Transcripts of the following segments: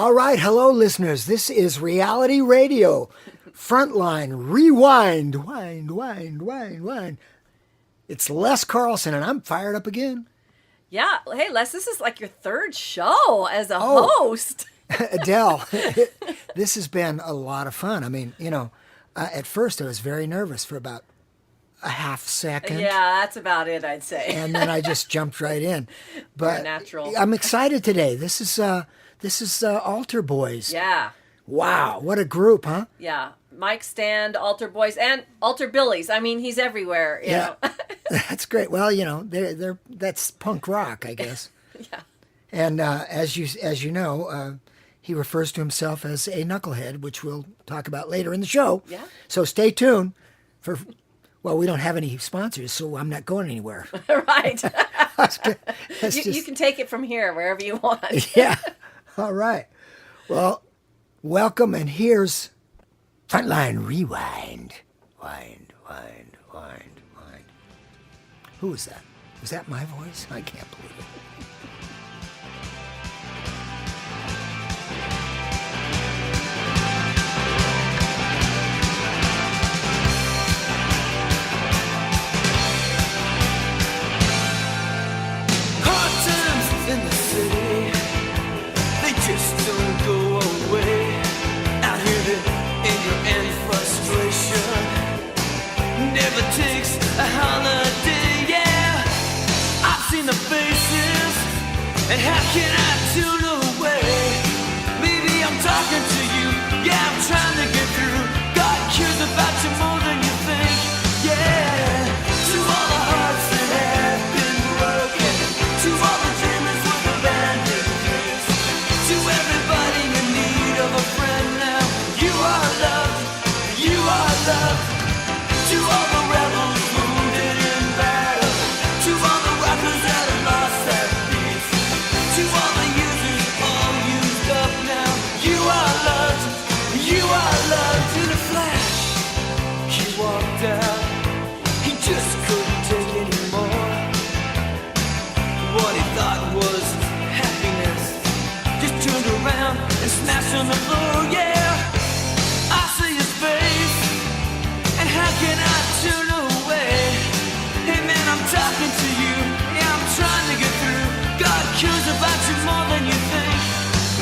All right, hello, listeners. This is Reality Radio. Frontline, rewind, wind. It's Les Carlsen, and I'm fired up again. Yeah. Hey, Les, this is like your third show as a host. Adele, this has been a lot of fun. I mean, at first I was very nervous for about a half second. Yeah, that's about it, I'd say. And then I just jumped right in. But you're natural. I'm excited today. This is Altar Boys. Yeah. Wow, what a group, huh? Yeah. Mike Stand, Altar Boys, and Altar Billies. I mean, he's everywhere. You know? That's great. Well, that's punk rock, I guess. Yeah. And as you know, he refers to himself as a knucklehead, which we'll talk about later in the show. Yeah. So stay tuned for. Well, we don't have any sponsors, so I'm not going anywhere. Right. You can take it from here, wherever you want. Yeah. All right. Well, welcome, and here's Frontline Rewind. Wind. Who was that? Was that my voice? I can't believe it. In the city, they just don't go away. Out here, the anger and frustration never takes a holiday. Yeah, I've seen the faces, and how can I tune away? Maybe I'm talking to you. Yeah, I'm trying to get through. God cares about you more than you think. Yeah, to all the hearts that have been broken, to all the dreamers with abandoned dreams, to everybody in need of a friend now, you are loved, you are loved. To all the rebels wounded in battle, to all the rockers that have lost their peace, to all the users all used up now, you are loved, you are loved. In a flash, he walked out, he just couldn't take anymore. What he thought was happiness just turned around and smashed on the floor. Yeah, I see his face, and how can I turn away? Hey man, I'm talking to you. Yeah, I'm trying to get through. God cares about you more than you think.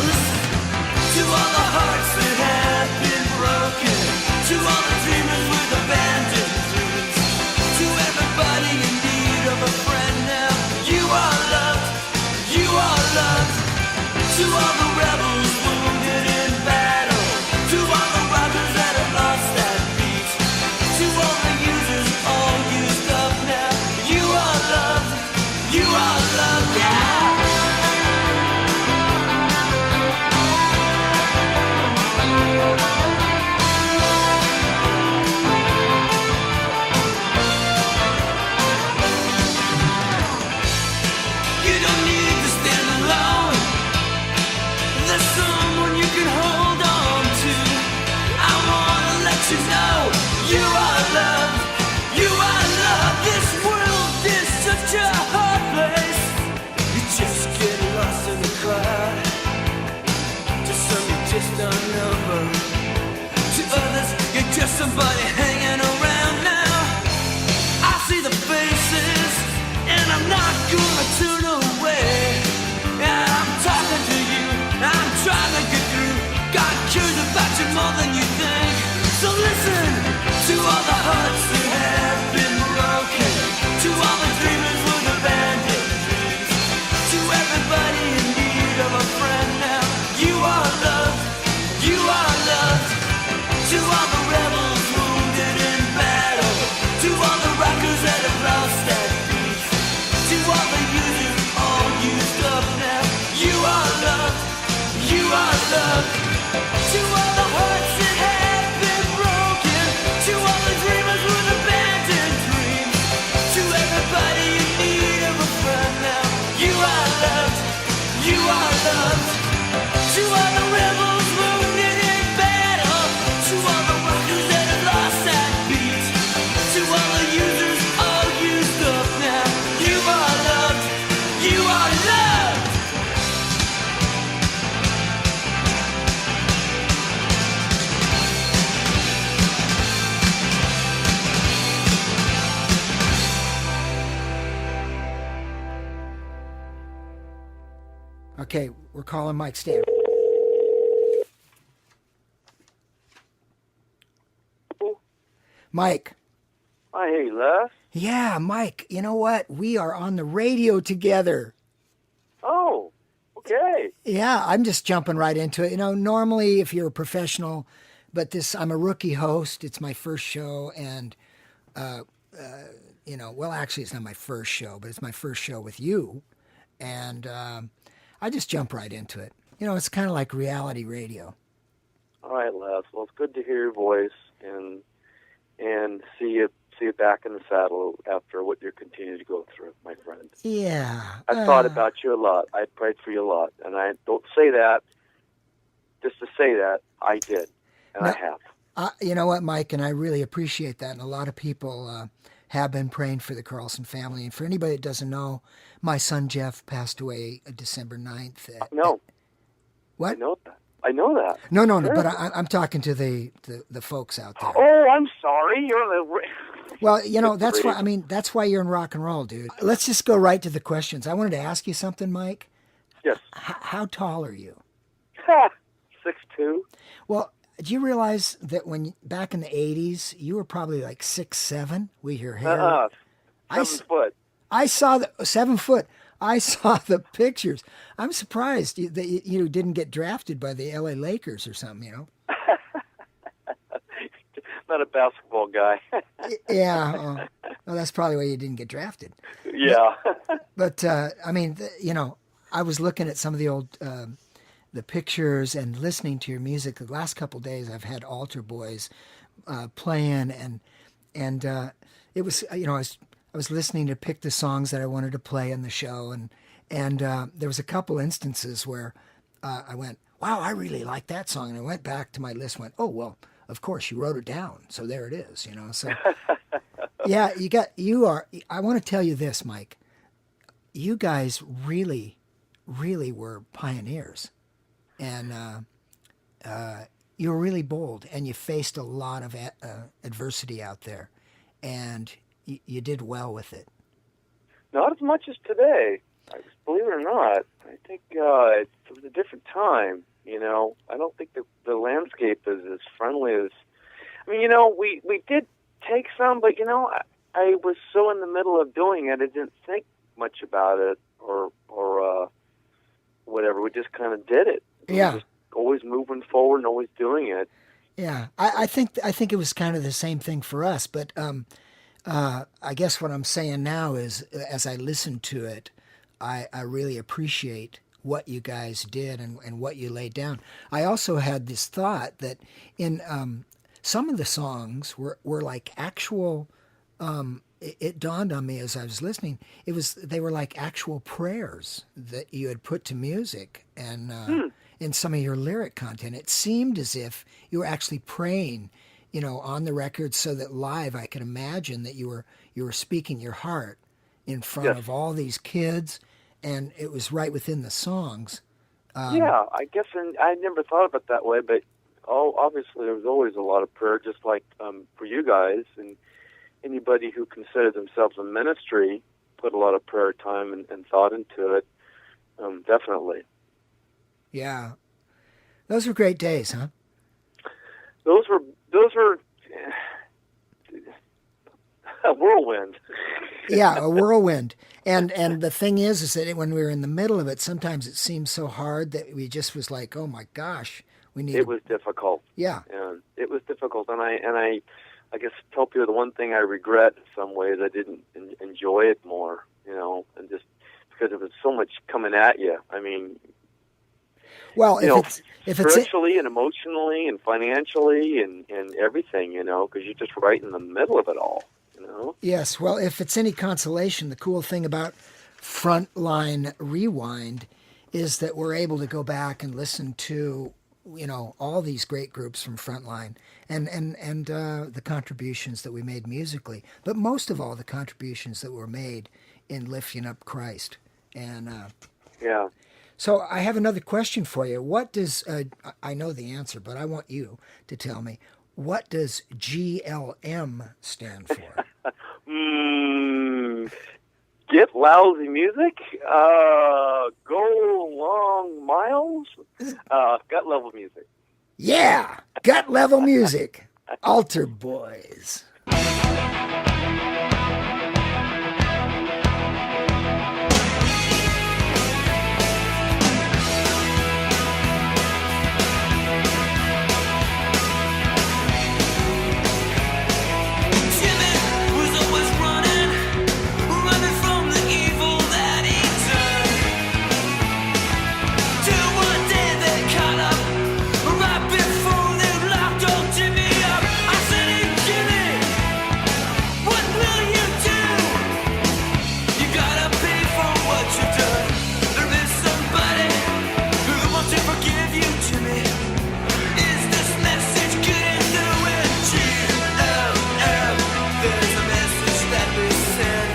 Listen, to all the hearts that have been broken, to all the dreamers with abandoned dreams, to everybody in need of a friend now, you are loved, you are loved. To all the rebels wounded in battle, to all the rockers that have lost that beat, to all the users all used up now, you are loved, you are loved, yeah. You don't need to stand alone. Okay, we're calling Mike. Stay. Mike. Hi, hey, Les. Yeah, Mike. You know what? We are on the radio together. Oh, okay. Yeah, I'm just jumping right into it. Normally if you're a professional, but I'm a rookie host. It's my first show, and well, actually, it's not my first show, but it's my first show with you, and I just jump right into it. It's kind of like reality radio. All right, Les. Well, it's good to hear your voice and see you back in the saddle after what you're continuing to go through, my friend. Yeah. I've thought about you a lot. I prayed for you a lot, and I don't say that just to say that. I did, and I have. You know what, Mike, and I really appreciate that. And a lot of people have been praying for the Carlsen family. And for anybody that doesn't know, my son Jeff passed away December 9th. No. What? I know that. No, but I'm talking to the folks out there. Oh, I'm sorry. You're the... Well, that's why. That's why you're in rock and roll, dude. Let's just go right to the questions. I wanted to ask you something, Mike. Yes. How tall are you? 6'2". Well, do you realize that back in the 80s, you were probably like 6'7" with your hair? 7 foot. I saw 7 foot. I saw the pictures. I'm surprised that you didn't get drafted by the LA Lakers or something, Not a basketball guy. Yeah. Well, that's probably why you didn't get drafted. Yeah. But I was looking at some of the old the pictures and listening to your music. The last couple of days, I've had Altar Boys playing, and it was I was listening to pick the songs that I wanted to play in the show, and there was a couple instances where I went, wow, I really like that song, and I went back to my list and went, oh, well, of course, you wrote it down, so there it is, so yeah, I want to tell you this, Mike, you guys really were pioneers, and you were really bold, and you faced a lot of adversity out there, and you did well with it. Not as much as today, believe it or not. I think it was a different time. I don't think the landscape is as friendly as. We did take some, but I was so in the middle of doing it, I didn't think much about it or whatever. We just kind of did it. Yeah. We just always moving forward and always doing it. Yeah, I think it was kind of the same thing for us, but I guess what I'm saying now is, as I listen to it, I really appreciate what you guys did and what you laid down. I also had this thought that in some of the songs were like actual. It dawned on me as I was listening. They were like actual prayers that you had put to music, and in some of your lyric content, it seemed as if you were actually praying, on the record, so that live I could imagine that you were speaking your heart in front of all these kids, and it was right within the songs. Yeah, I guess, and I never thought of it that way, but obviously there was always a lot of prayer, just like for you guys, and anybody who considered themselves a ministry put a lot of prayer time and thought into it, definitely. Yeah. Those were great days, huh? Those were a whirlwind. Yeah, a whirlwind. And the thing is that when we were in the middle of it, sometimes it seemed so hard that we just was like, oh my gosh, we need. It was difficult. Yeah. And it was difficult, and I guess tell people the one thing I regret in some ways, I didn't enjoy it more, and just because it was so much coming at you. Well, if it's spiritually and emotionally and financially and everything, because you're just right in the middle of it all, Yes. Well, if it's any consolation, the cool thing about Frontline Rewind is that we're able to go back and listen to, all these great groups from Frontline and the contributions that we made musically, but most of all the contributions that were made in lifting up Christ. And yeah. So I have another question for you. What does, I know the answer, but I want you to tell me, what does GLM stand for? get lousy music, go long miles, gut level music. Yeah, gut level music. Altar Boys. Jimmy was always running from the evil that he done. Till one day they caught up, right before they locked old Jimmy up. I said, "Hey Jimmy, what will you do? You gotta pay for what you've done. There is somebody who wants to forgive you, Jimmy. Is this message getting through it? GLM, there's a message that we send.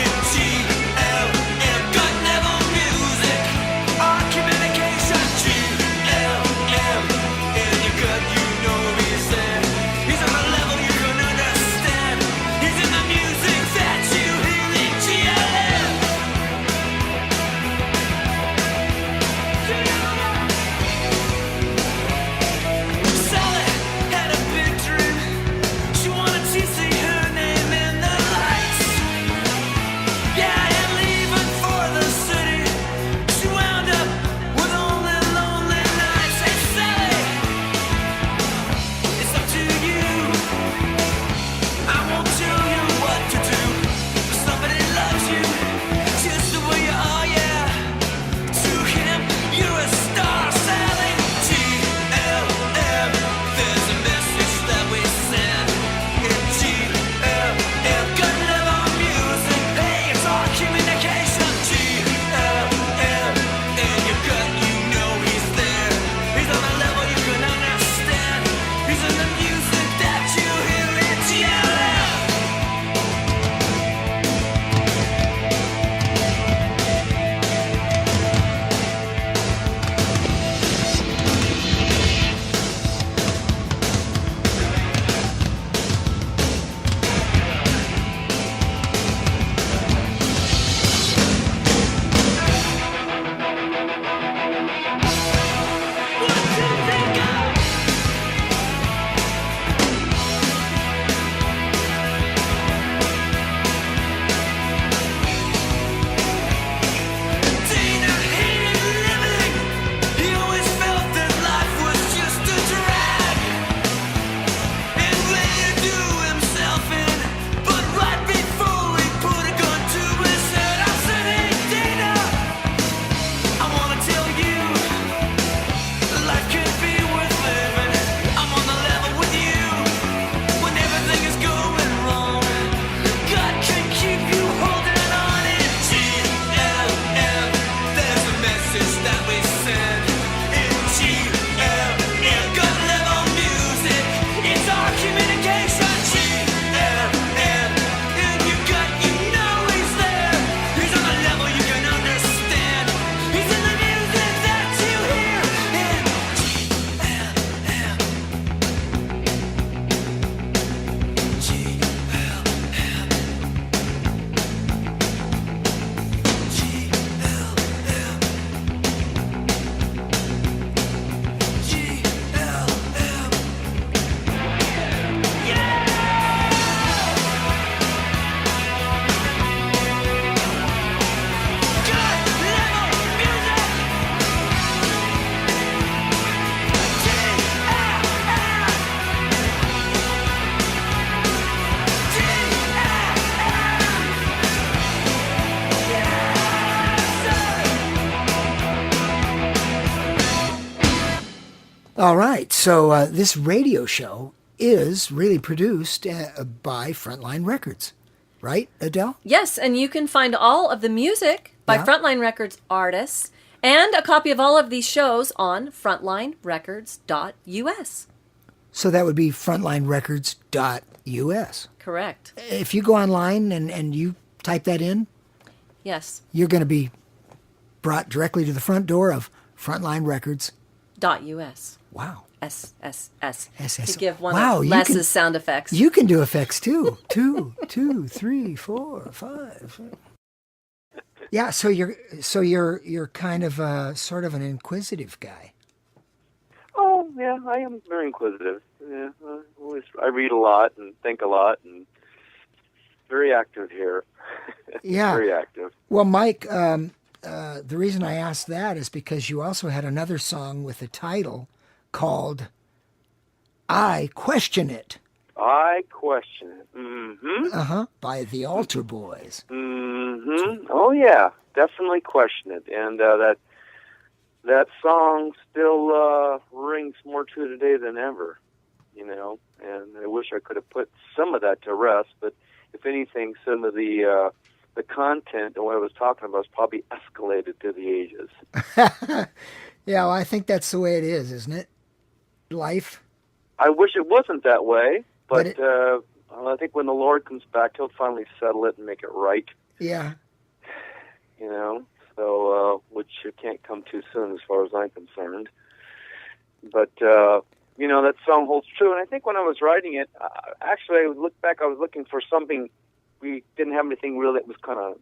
In GLM, gut level music, our communication. GLM, in your gut you know he's there. He's on a level you can understand. He's in the music that you hear in GLM. Sally had a big dream. She wanted to see her name in the lights. Yeah, and leaving for the city, she wound up with only lonely nights. Hey Sally, it's up to you. I won't tell you what to do. Somebody loves you just the way you are, yeah. To him, you're a star, Sally. GLM, there's a message that we send. In GLM, gut level music. Hey, it's our communication. GLM, in your gut you know he's there. He's on a level you can understand. He's in the music that you hear in GLM. Dana hated living. He always felt that life was just a drag. And ran to himself in, but right before he put a gun to his head, I said, "Hey Dana, I wanna tell you, life can be worth living. I'm on the level with you when everything is going wrong. God can keep you holding on in GLM. There's a message that we send in GLM. Gut level music, it's our communication. GLM, in your gut you know he's there. He's on a level you can understand. He's in the music that you hear in GLM. All right, so this radio show is really produced by Frontline Records, right, Adele? Yes, and you can find all of the music by Yeah. Frontline Records artists and a copy of all of these shows on frontlinerecords.us. So that would be frontlinerecords.us. Correct. If you go online and you type that in, Yes. you're going to be brought directly to the front door of Frontline Records. .us. Wow. SSS. SS. To give one Wow, of you Les's can- sound effects. You can do effects too. 2, 2, 3, 4, 5. Yeah, so you're kind of sort of an inquisitive guy. Oh, yeah, I am very inquisitive. Yeah, I read a lot and think a lot, and very active here. Yeah. Very active. Well, Mike, the reason I asked that is because you also had another song with a title called "I Question It." I question it. Mm-hmm. By the Altar Boys. Mm-hmm. Oh, yeah, definitely question it. And that song still rings more true today than ever, you know. And I wish I could have put some of that to rest, but if anything, some of the content and what I was talking about is probably escalated through the ages. Yeah, well, I think that's the way it is, isn't it? Life. I wish it wasn't that way, But but I think when the Lord comes back, He'll finally settle it and make it right. Yeah. You know, so which it can't come too soon as far as I'm concerned. But you know, that song holds true, and I think when I was writing it, actually, I looked back, I was looking for something. We didn't have anything really that was kind of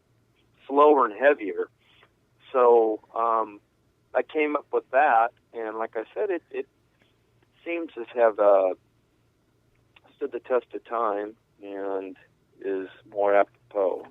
slower and heavier, so I came up with that, and like I said, it seems to have stood the test of time and is more apropos.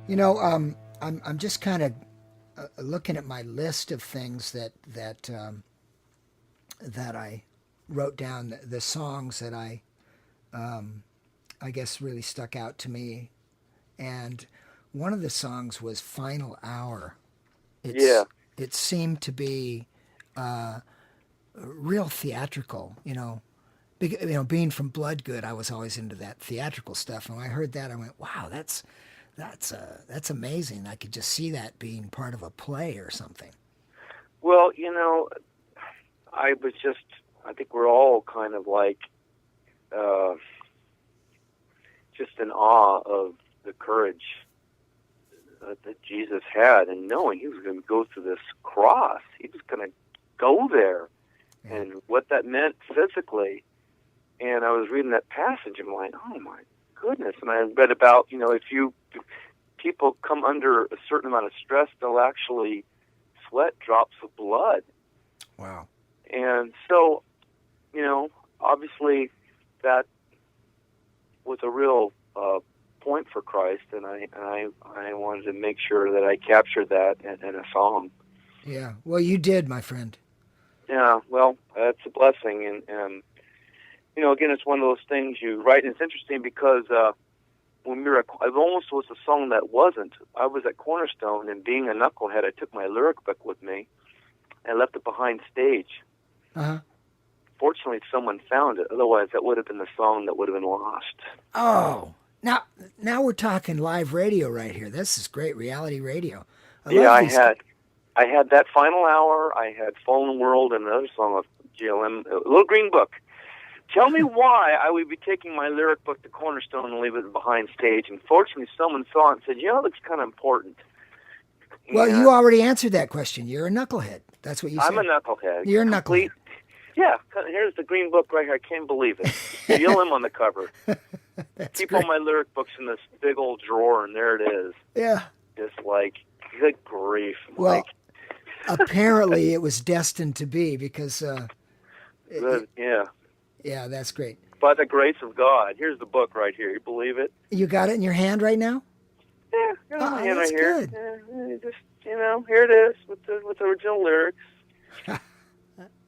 You know, I'm just kind of looking at my list of things that I wrote down, the songs that I guess really stuck out to me, and one of the songs was "Final Hour." Yeah. It seemed to be real theatrical, you know. Being from Bloodgood, I was always into that theatrical stuff, and when I heard that, I went, "Wow, that's amazing." I could just see that being part of a play or something. Well, you know, I think we're all kind of like just in awe of the courage that Jesus had, and knowing he was going to go through this cross. He was going to go there, and what that meant physically. And I was reading that passage, and I'm like, oh my goodness. And I read about, if people come under a certain amount of stress, they'll actually sweat drops of blood. Wow. And so, obviously that was a real point for Christ, and I wanted to make sure that I captured that in a song. Yeah. Well, you did, my friend. Yeah. Well, that's a blessing, and again, it's one of those things you write, and it's interesting because when we were, it almost was a song that wasn't. I was at Cornerstone, and being a knucklehead, I took my lyric book with me. I left it behind stage. Uh-huh. Fortunately, someone found it. Otherwise, that would have been the song that would have been lost. Oh, now we're talking live radio right here. This is great reality radio. I had that Final Hour. I had Fallen World, and another song of GLM, a Little Green Book. Tell me why I would be taking my lyric book to Cornerstone and leave it behind stage. And fortunately, someone saw it and said, it looks kind of important. Well, you already answered that question. You're a knucklehead. That's what you said. I'm a knucklehead. You're a knucklehead. Yeah, here's the green book right here. I can't believe it. GLM on the cover. Keep all my lyric books in this big old drawer, and there it is. Yeah. Just like, good grief. Well, apparently it was destined to be because... yeah. Yeah, that's great. By the grace of God. Here's the book right here. You believe it? You got it in your hand right now? Yeah, got my hand that's right here. good. Yeah, just, here it is with the original lyrics.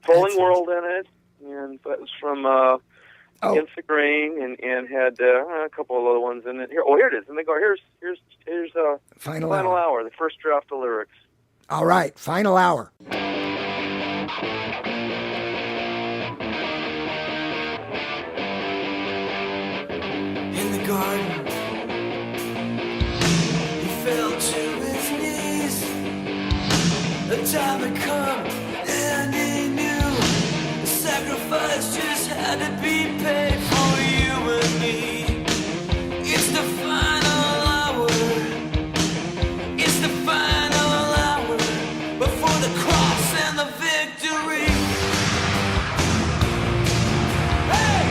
Falling World in it. And that was from Against the Grain, and had a couple of other ones in it. Here it is. And they go, here's Final Hour, the first draft of lyrics. All right, Final Hour. In the garden, he fell to his knees. The time had come, and he knew the sacrifice just had to be paid for you and me. It's the final hour. It's the final hour before the cross and the victory. Hey!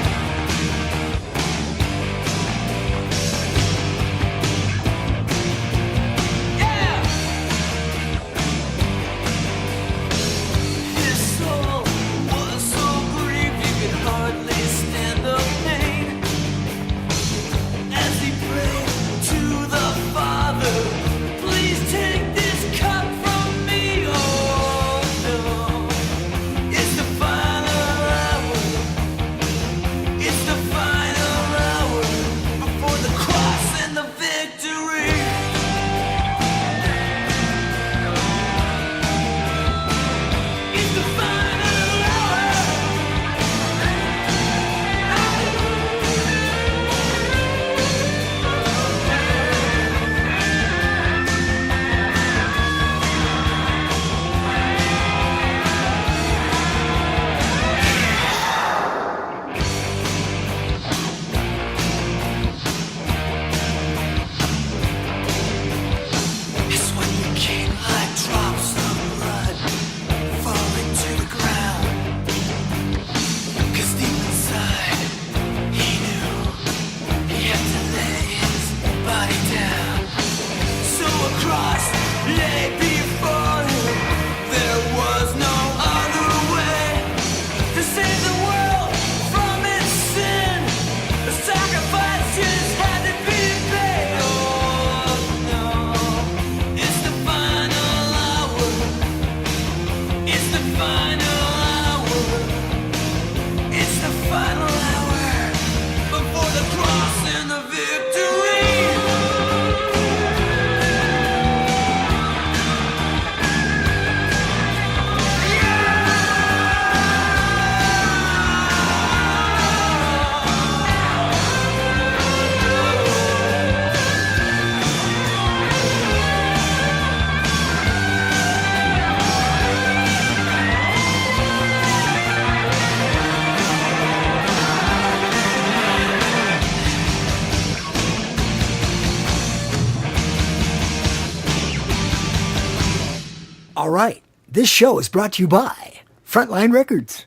All right. This show is brought to you by Frontline Records.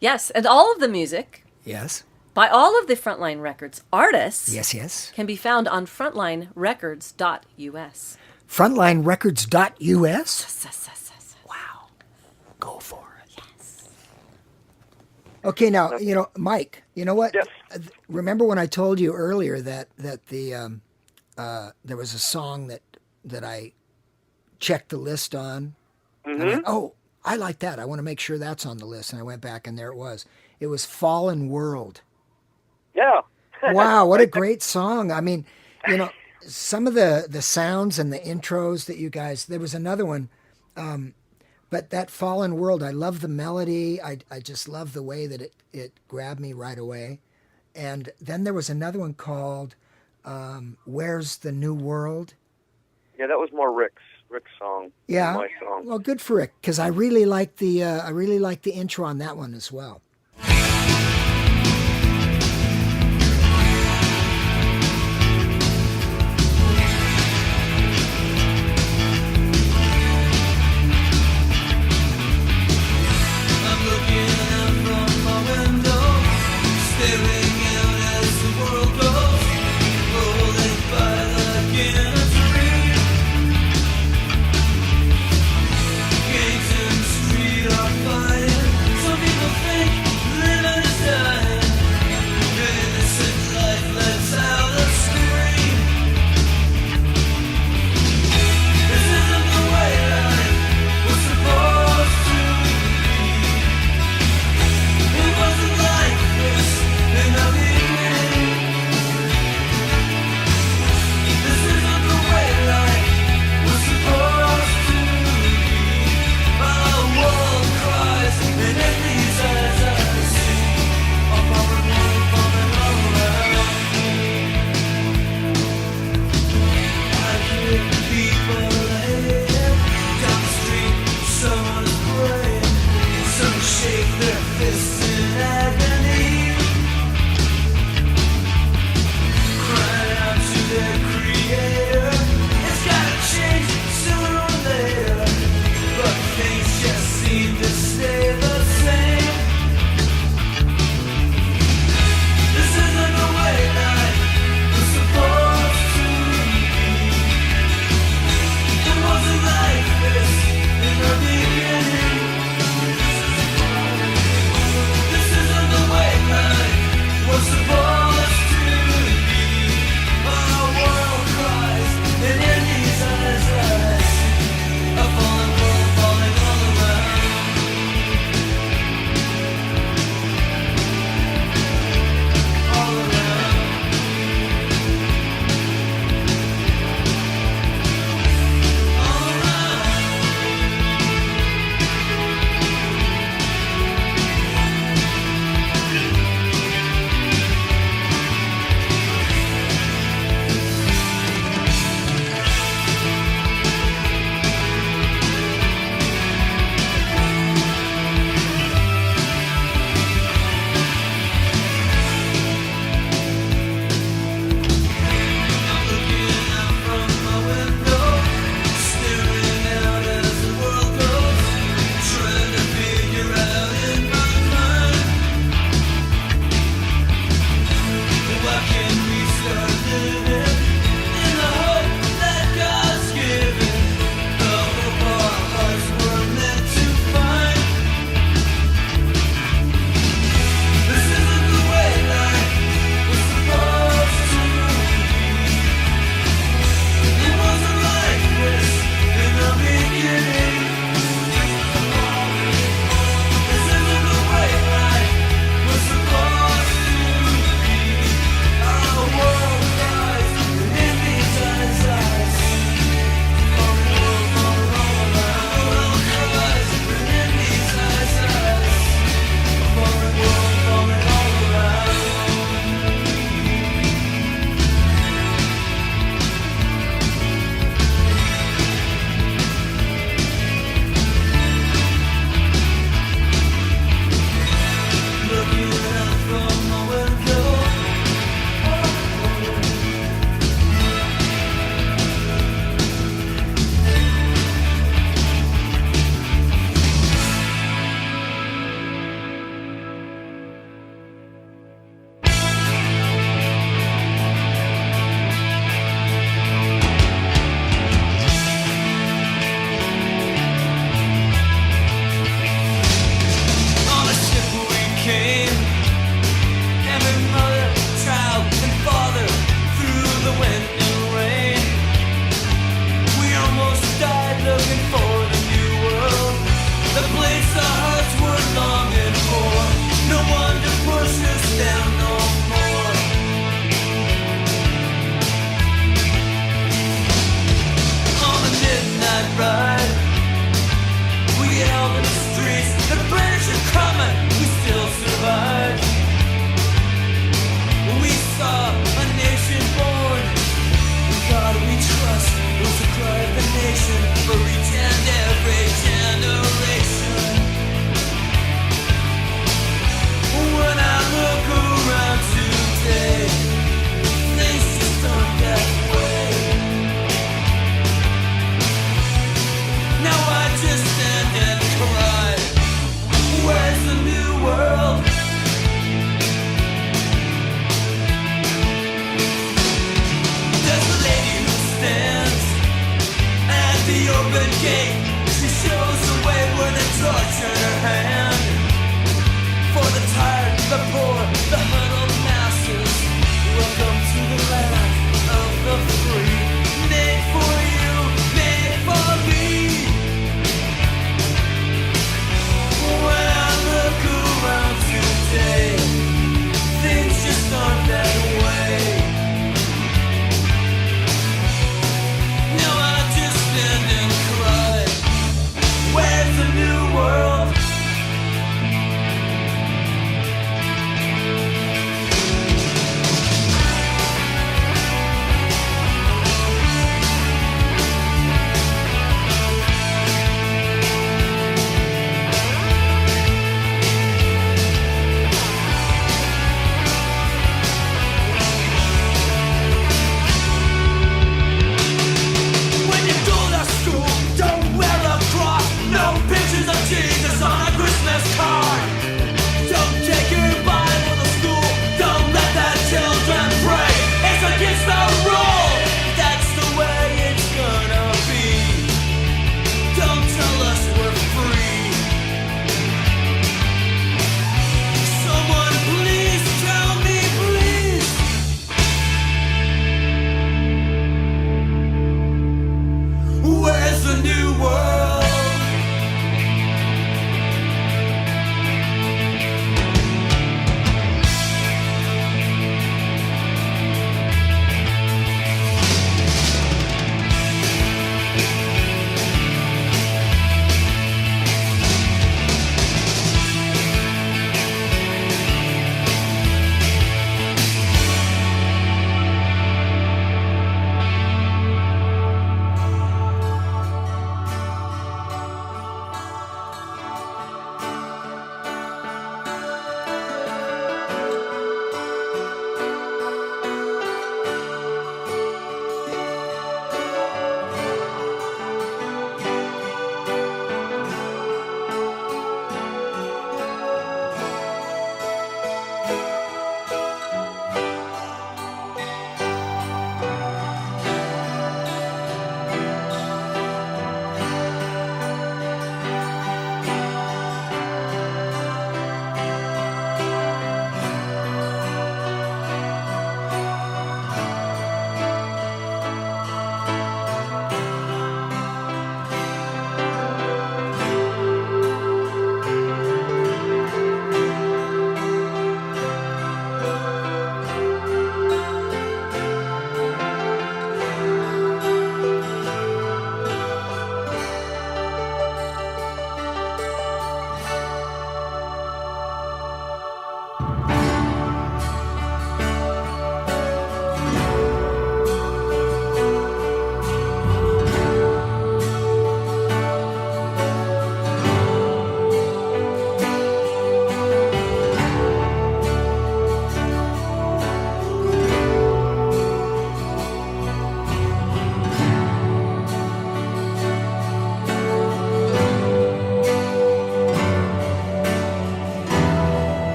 Yes, and all of the music Yes. by all of the Frontline Records artists Yes, yes. can be found on frontlinerecords.us. Frontlinerecords.us? Wow. Go for it. Yes. Okay, now, Mike, you know what? Yes. Remember when I told you earlier that the there was a song that I checked the list on? And I went, oh, I like that. I want to make sure that's on the list. And I went back and there it was. It was Fallen World. Yeah. Wow, what a great song. I mean, some of the sounds and the intros that you guys, there was another one, but that Fallen World, I love the melody. I just love the way that it grabbed me right away. And then there was another one called Where's the New World? Yeah, that was more Rick's song. Yeah. My song. Well, good for Rick, because I really like the intro on that one as well. I'm looking out from my window, staring out as the world goes, rolling by like in a dream. Gangs in the street are fighting. Some people think living is dying. An innocent life lets out a scream. This isn't the way life was supposed to be. It wasn't like this in the beginning. This isn't the way life was supposed to be. Our world cries, and in these eyes I see a fallen world falling all around. I hear people laying down the street, someone's praying, some shake their fists in agony, crying out to their creator. It's gotta change sooner or later, but things just seem to stay the same. This isn't the way life was supposed to be. It wasn't like this in the beginning.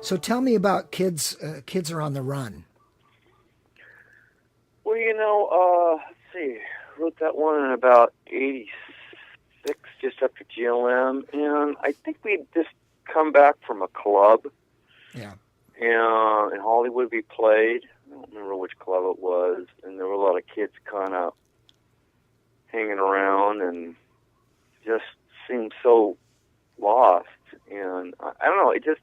So tell me about kids. Kids are on the run. Well, let's see. I wrote that one in about 86, just after GLM, and I think we'd just come back from a club. Yeah. And in Hollywood we played. I don't remember which club it was, and there were a lot of kids kind of hanging around and just seemed so lost. And I don't know, it just,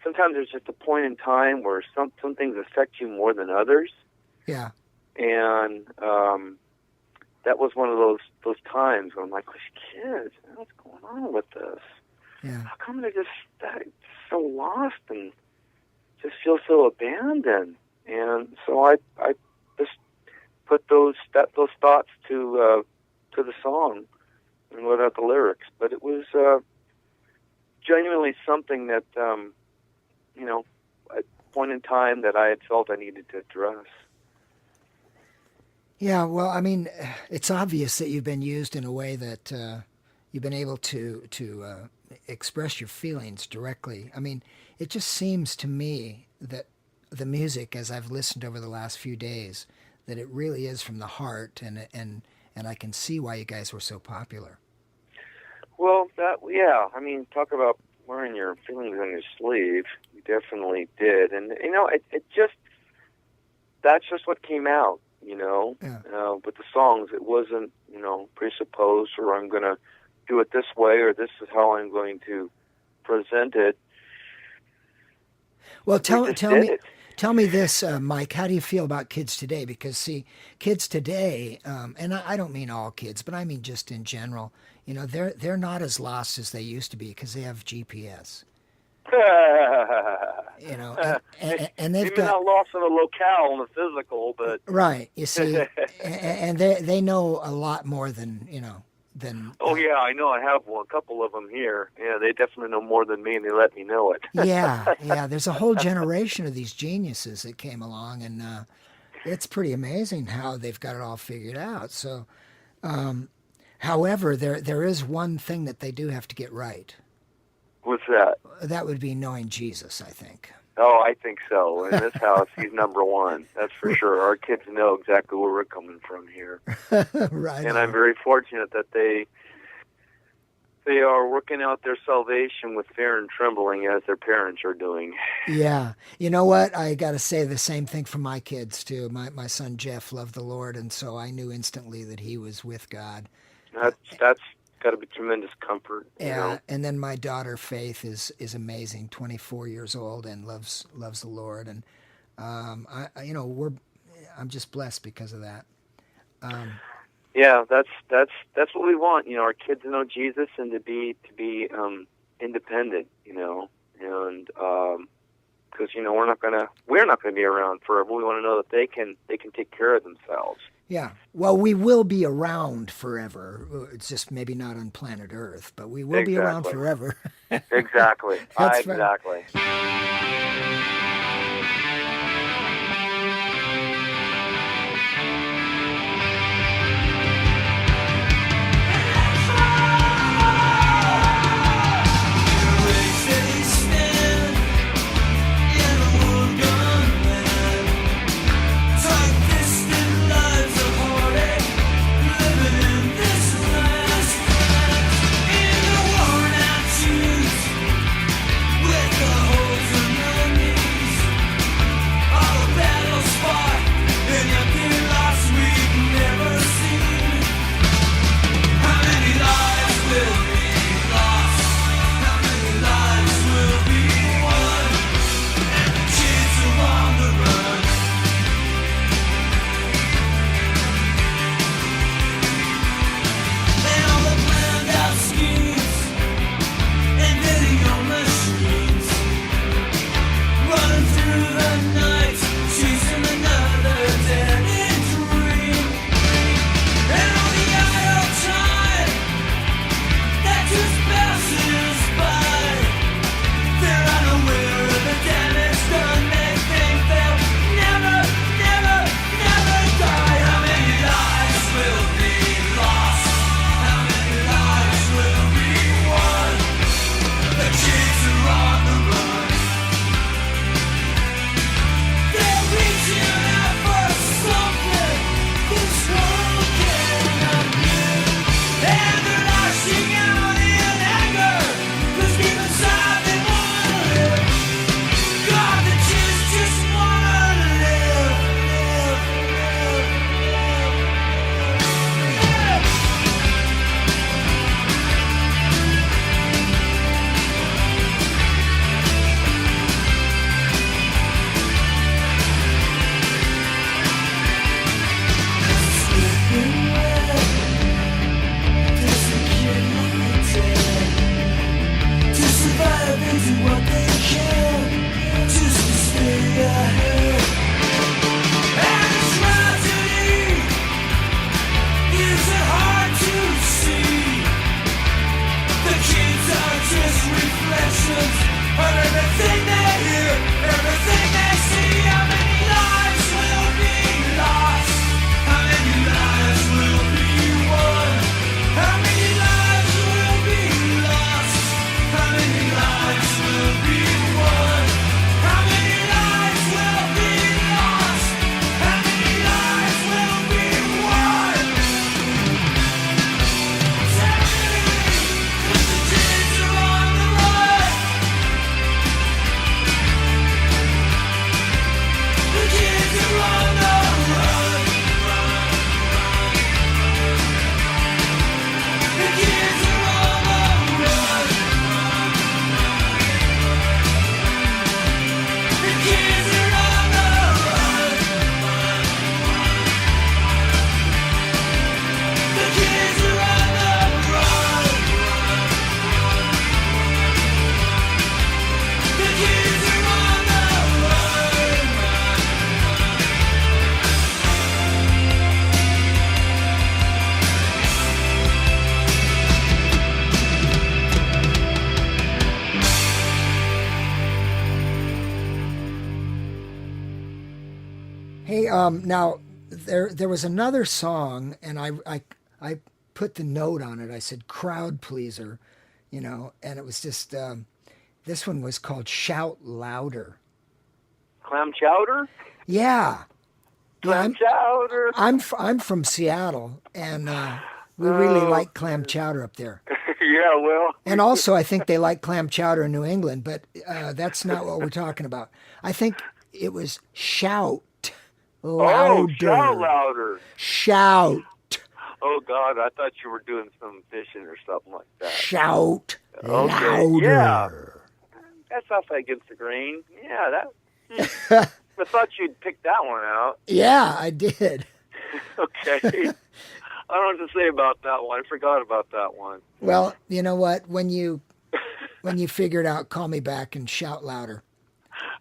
sometimes there's just a point in time where some things affect you more than others. Yeah. And that was one of those times when I'm like, these kids, what's going on with this? Yeah. How come they're just so lost and just feel so abandoned? And so I just put those thoughts to the song and wrote out the lyrics. But it was genuinely something that a point in time that I had felt I needed to address. Yeah, well, I mean, it's obvious that you've been used in a way that you've been able to express your feelings directly. I mean, it just seems to me that the music, as I've listened over the last few days, that it really is from the heart, and I can see why you guys were so popular. Well, I mean, talk about wearing your feelings on your sleeve. You definitely did, and that's just what came out. Yeah. With the songs, it wasn't, presupposed, or I'm going to do it this way, or this is how I'm going to present it. Well, tell me this, Mike. How do you feel about kids today? Because see, kids today, and I don't mean all kids, but I mean just in general. They're not as lost as they used to be because they have GPS. And they've maybe not lost in the locale and the physical, but right. You see, and they know a lot more than than. Oh yeah, I know. I have a couple of them here. Yeah, they definitely know more than me, and they let me know it. Yeah. There's a whole generation of these geniuses that came along, and it's pretty amazing how they've got it all figured out. So, however, there is one thing that they do have to get right. What's that? That would be knowing Jesus, I think. Oh, I think so. In this house, he's number one. That's for sure. Our kids know exactly where we're coming from here. Right. And I'm very fortunate that they are working out their salvation with fear and trembling as their parents are doing. Yeah. You know what? I got to say the same thing for my kids, too. My son Jeff loved the Lord, and so I knew instantly that he was with God. That's got to be tremendous comfort. Yeah, and then my daughter Faith is amazing, 24 years old, and loves the Lord, and I'm just blessed because of that. Yeah, that's what we want. Our kids to know Jesus and to be independent. And because we're not gonna be around forever. We want to know that they can take care of themselves. Yeah. Well, we will be around forever. It's just maybe not on planet Earth, but we will be around forever. Exactly. That's exactly. With the holes in the knee. of everything they hear, everything they see. How many lives will be lost? How many lives will be won? How many lives will be lost? How many lives will be won? How many lives will be lost? How many lives will be won? Tell me, 'cause the kids are on the run. The kids are on the run. The kids are on the run. The kids are on the run. The kids are on the run. The kids are on the run. Hey, now there was another song, and I put the note on it. I said crowd pleaser, and it was just this one was called Shout Louder. Clam chowder? Yeah, Clam chowder. I'm from Seattle, and we really like clam chowder up there. Yeah, well, And also, I think they like clam chowder in New England, but that's not what we're talking about. I think it was shout louder. shout louder. Shout. Oh, God, I thought you were doing some fishing or something like that. Shout Okay, louder. yeah. That's off against the grain. Yeah, that. I thought you'd pick that one out. Yeah, I did. Okay. I don't know what to say about that one. I forgot about that one. Well, you know what? When you figure it out, call me back and shout louder.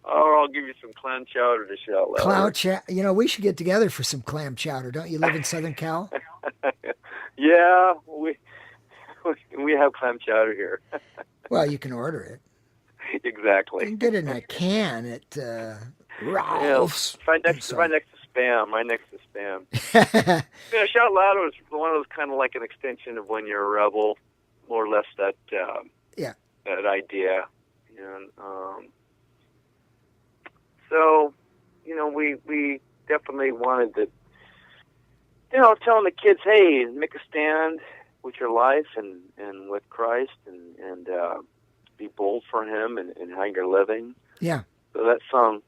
Oh, I'll give you some clam chowder to shout louder. Clown chowder. We should get together for some clam chowder. Don't you live in Southern Cal? Yeah, we have clam chowder here. Well, you can order it. You Exactly. can get it in a can at Yeah, Ralph's. right next to spam. Right next to spam. Shout louder was one of those kind of like an extension of when you're a rebel, more or less that Yeah. that idea. And so, we definitely wanted to, telling the kids, hey, make a stand with your life and with Christ and be bold for Him and how you're living. Yeah. So that song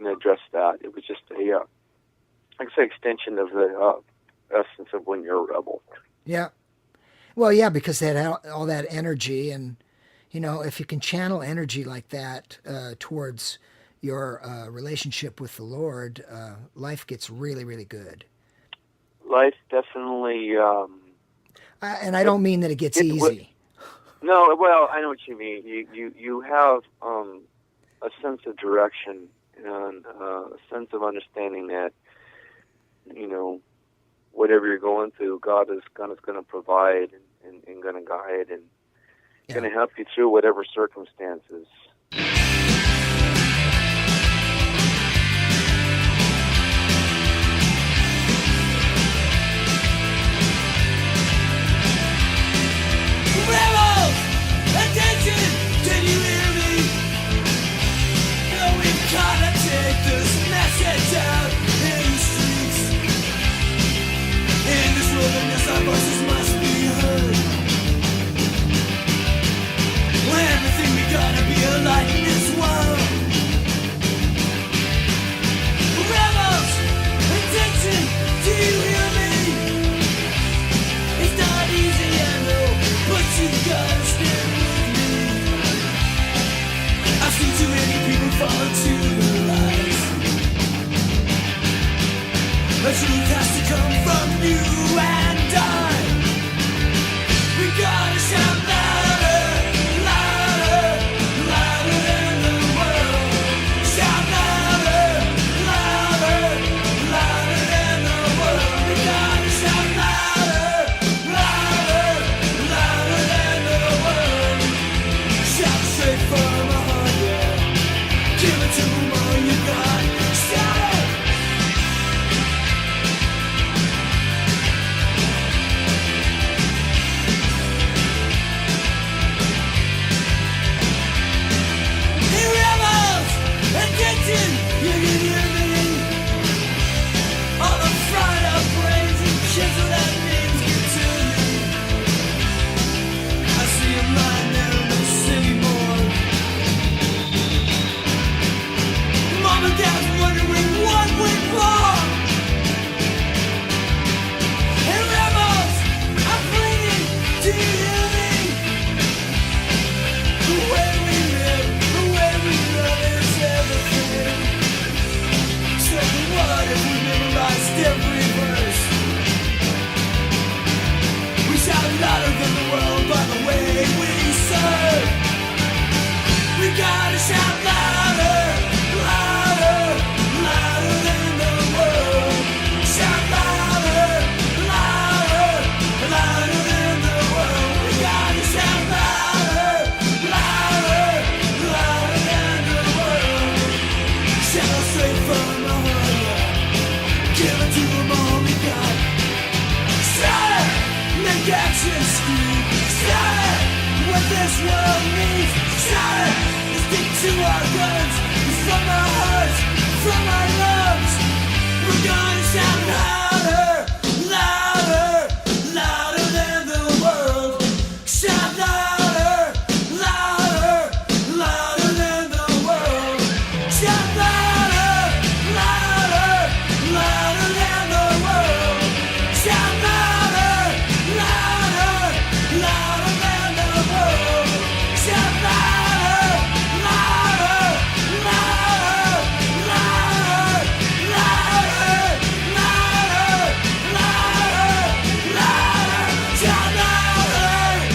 addressed that. It was just a, like I say, extension of the essence of when you're a rebel. Yeah. Well, yeah, because they had all that energy, and if you can channel energy like that towards your relationship with the Lord, life gets really, really good. Life definitely. And I don't mean that it gets easy. No, well, I know what you mean. You have a sense of direction and a sense of understanding that whatever you're going through, God is going to provide and going to guide and going to help you through whatever circumstances. Rebels! Attention! Can you hear me? We've gotta take this message out in the streets. In this wilderness, our voices must be heard. When everything we gotta be alive. gotta shout louder, louder, louder than the world. Shout louder, louder, louder than the world. We gotta shout louder, louder, louder than the world. Shout straight from the heart, yeah. Give it to them all we got. Shout it, make action scream. Shout it, what this world needs. Shout it, let's stick to our guns. It's from our hearts, from our lungs. We're gonna shout louder, louder, louder than the world. Shout louder, louder, louder than the world. Shout louder, louder, louder than the world. Shout louder, louder, louder than the world. Shout louder, louder, louder, louder, louder, louder, louder, louder. Shout louder.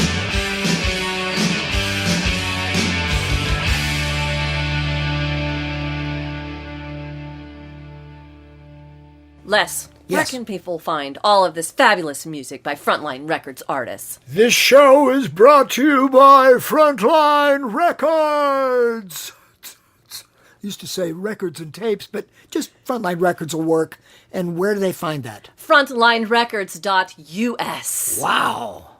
Les, where Yes. can people find all of this fabulous music by Frontline Records artists? This show is brought to you by Frontline Records. Used to say records and tapes, but just Frontline Records will work. And where do they find that? Frontlinerecords.us. Wow.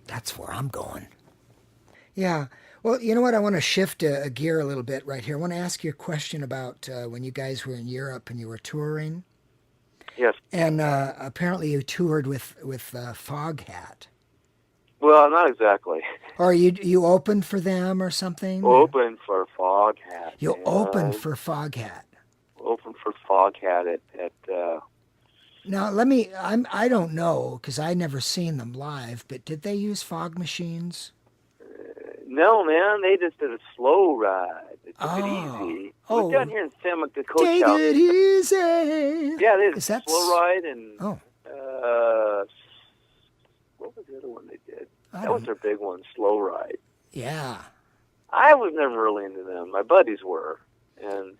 That's where I'm going. Yeah. Well, you know what? I want to shift a gear a little bit right here. I want to ask you a question about when you guys were in Europe and you were touring. Yes. And apparently you toured with Foghat. Well, not exactly. Or you opened for them or something? Open for Foghat. You man. opened for Foghat. Open for Foghat at Now I don't know because I never seen them live, but did they use fog machines? No, man, they just did a slow ride. They took it Oh. easy. Oh. We're down here in San the coach Take house. it easy. Yeah, they did a Is that slow ride and Oh, what was the other one they did? I That was don't- their big one, slow ride. yeah. I was never really into them. My buddies were, and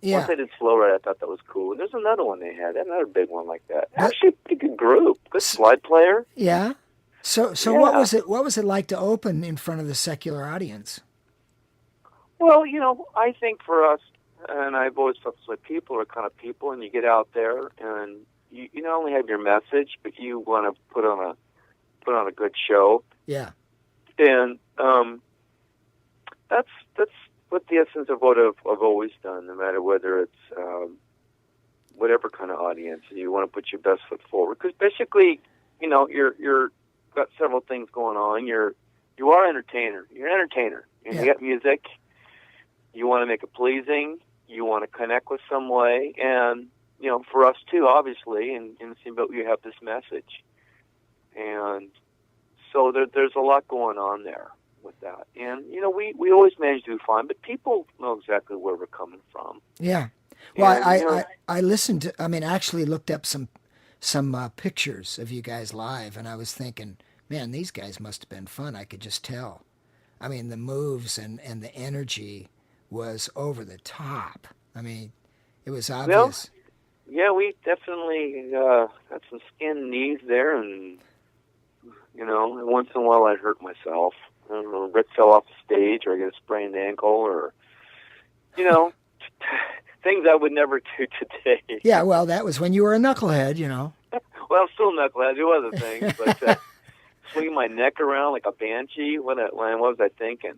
Yeah. once they did slow ride, I thought that was cool. And there's another one they had, another big one like that. But- Actually, a pretty good group, good slide player. Yeah. So Yeah. what was it? What was it like to open in front of the secular audience? Well, I think for us, and I've always felt this way, people are kind of people, and you get out there, and you not only have your message, but you want to put on a good show, Yeah. and that's what the essence of what I've always done. No matter whether it's whatever kind of audience, you want to put your best foot forward, because basically, you're got several things going on. You are entertainer. You're an entertainer. Yeah. You got music. You want to make it pleasing. You want to connect with some way, and for us too, obviously, in Steamboat, you have this message, and so there's a lot going on there with that. And we always manage to do fine, but people know exactly where we're coming from. Yeah. Well, And, I listened to. I mean, I actually looked up some pictures of you guys live, and I was thinking, man, these guys must have been fun. I could just tell. I mean, the moves and the energy was over the top. I mean, it was obvious. Yeah, we definitely got some skinned knees there, and once in a while I hurt myself. I don't know, Rick fell off the stage, or I get a sprained ankle, or things I would never do today. Yeah, well, that was when you were a knucklehead, Well, I'm still knucklehead. I do other things, but swinging my neck around like a banshee. What was I thinking?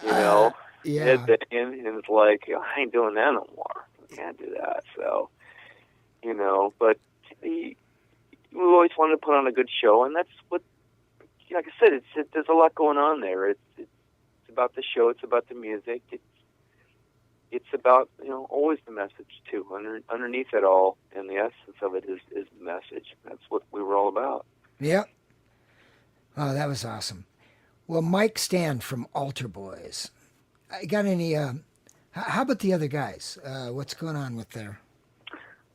Yeah. Headbanging, and it's like, I ain't doing that no more. I can't do that. So, but we always wanted to put on a good show, and that's what, like I said, there's a lot going on there. It's about the show. It's about the music. It's about always the message too. Underneath it all, and the essence of it is the message. That's what we were all about. Yep. Oh, that was awesome. Well, Mike Stan from Altar Boys. I got any? How about the other guys? What's going on with their?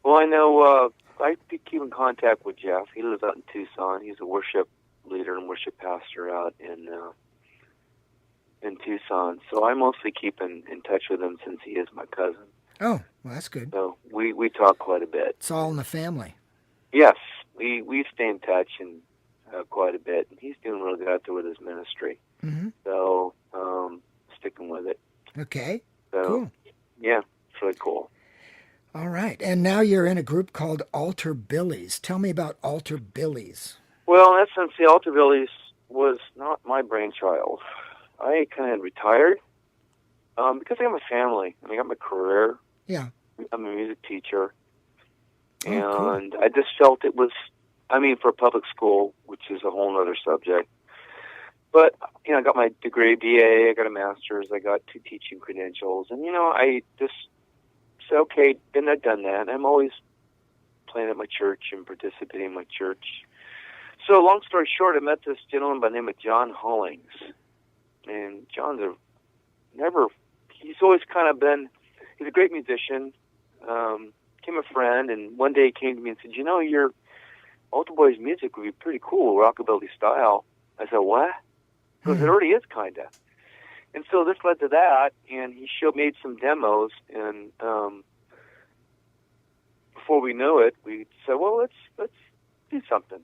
Well, I know I keep in contact with Jeff. He lives out in Tucson. He's a worship leader and worship pastor out in in Tucson. So I mostly keep in touch with him since he is my cousin. Oh, well, that's good. So we talk quite a bit. It's all in the family. Yes, we stay in touch and quite a bit. And he's doing really good out there with his ministry. Mm-hmm. So sticking with it. Okay, So, cool. Yeah, it's really cool. All right, and now you're in a group called Altar Billies. Tell me about Altar Billies. Well, in essence, the Altar Billies was not my brainchild. I kind of retired because I have a family. I got my career. Yeah. I'm a music teacher. Oh, And cool. I just felt it was, for public school, which is a whole other subject. But, I got my degree, BA, I got a master's, I got 2 teaching credentials. And, I just said, okay, been there, done that. And I'm always playing at my church and participating in my church. So long story short, I met this gentleman by the name of John Hollings. And John's he's always kind of been, he's a great musician, became a friend, and one day he came to me and said, your Altar Boys music would be pretty cool, rockabilly style. I said, what? Because it already is, kind of. And so this led to that, and he made some demos, and before we knew it, we said, well, let's do something.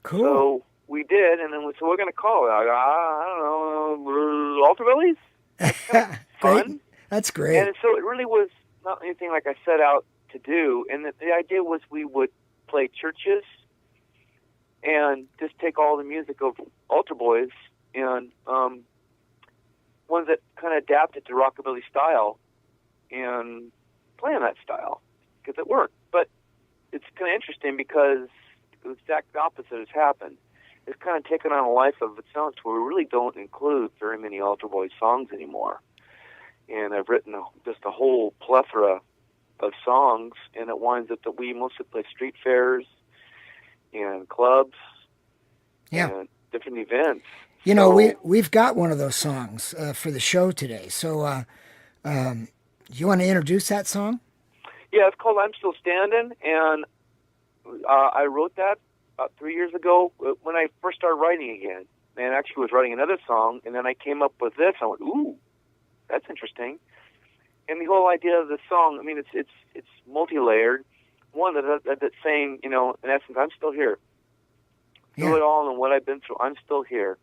Cool. So we did, and then we said, we're going to call it. I don't know, Altar Billies? Great. That's great. And so it really was not anything like I set out to do. And the idea was we would play churches and just take all the music of Altar Boys and ones that kind of adapted to rockabilly style and play in that style because it worked. But it's kind of interesting because the exact opposite has happened. It's kind of taken on a life of its own to where we really don't include very many Altar Boys songs anymore. And I've written just a whole plethora of songs, and it winds up that we mostly play street fairs and clubs and different events. We've got one of those songs for the show today. So you want to introduce that song? Yeah, it's called I'm Still Standing, and I wrote that about 3 years ago when I first started writing again. And actually was writing another song, and then I came up with this. I went, ooh, that's interesting. And the whole idea of the song, it's multi-layered. One, that's saying, in essence, I'm still here. Through it all and what I've been through, I'm still here.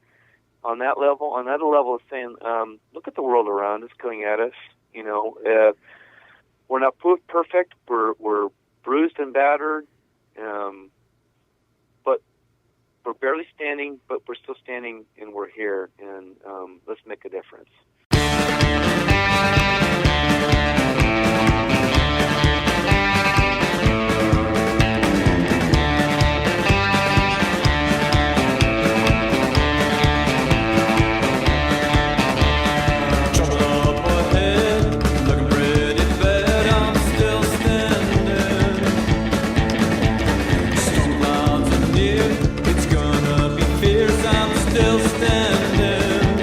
On that level, on another level, it's saying, look at the world around us coming at us. We're not perfect. We're bruised and battered. But we're barely standing, but we're still standing, and we're here. And let's make a difference. It's gonna be fierce, I'm still standing.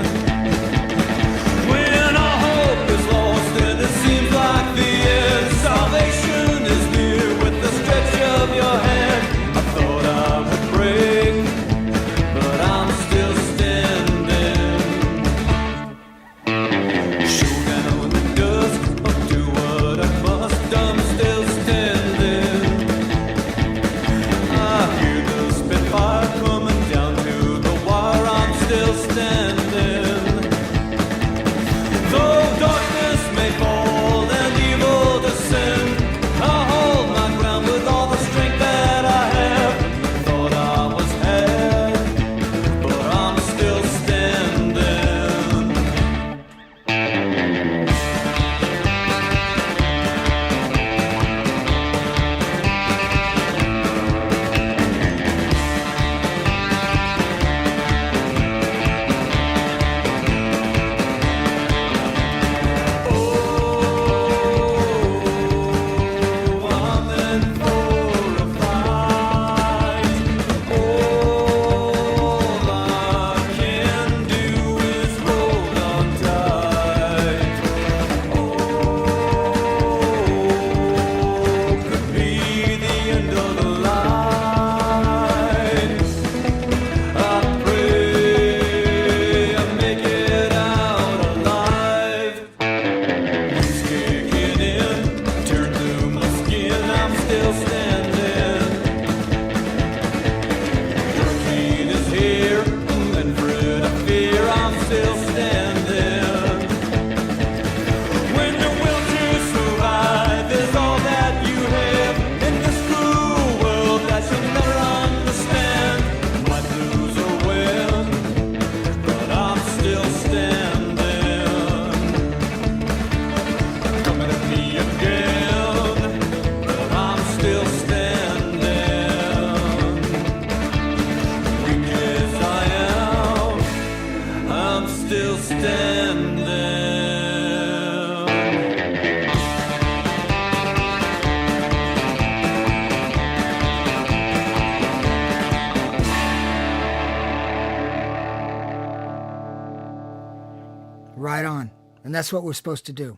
And that's what we're supposed to do.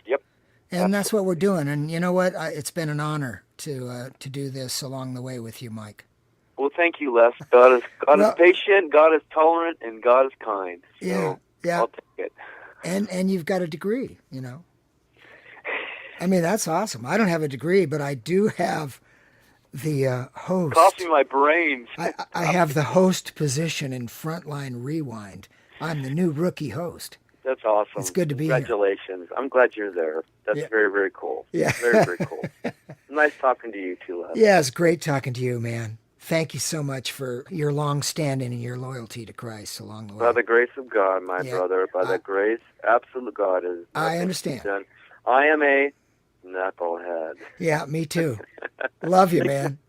Yep. And that's what we're doing. And you know what? It's been an honor to do this along the way with you, Mike. Well, thank you, Les. God is Well- patient, God is tolerant, and God is kind. So Yeah. I'll take it. And you've got a degree, you know. I mean, that's awesome. I don't have a degree, but I do have the host. Cost me my brains. I have the host position in Frontline Rewind. I'm the new rookie host. That's awesome. It's good to be here. Congratulations. I'm glad you're there. That's Yeah. very, very cool. Yeah. Very, very cool. Nice talking to you too, Les. Yeah, it's great talking to you, man. Thank you so much for your long standing and your loyalty to Christ along the way. By the grace of God, my Yeah. brother, by the grace, absolute God is. I understand. Done. I am a knucklehead. Yeah, me too. Love you, man.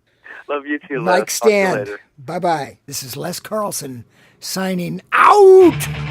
Love you too, Les. Mike Talk to you Stand. later. Bye-bye. This is Les Carlsen signing out.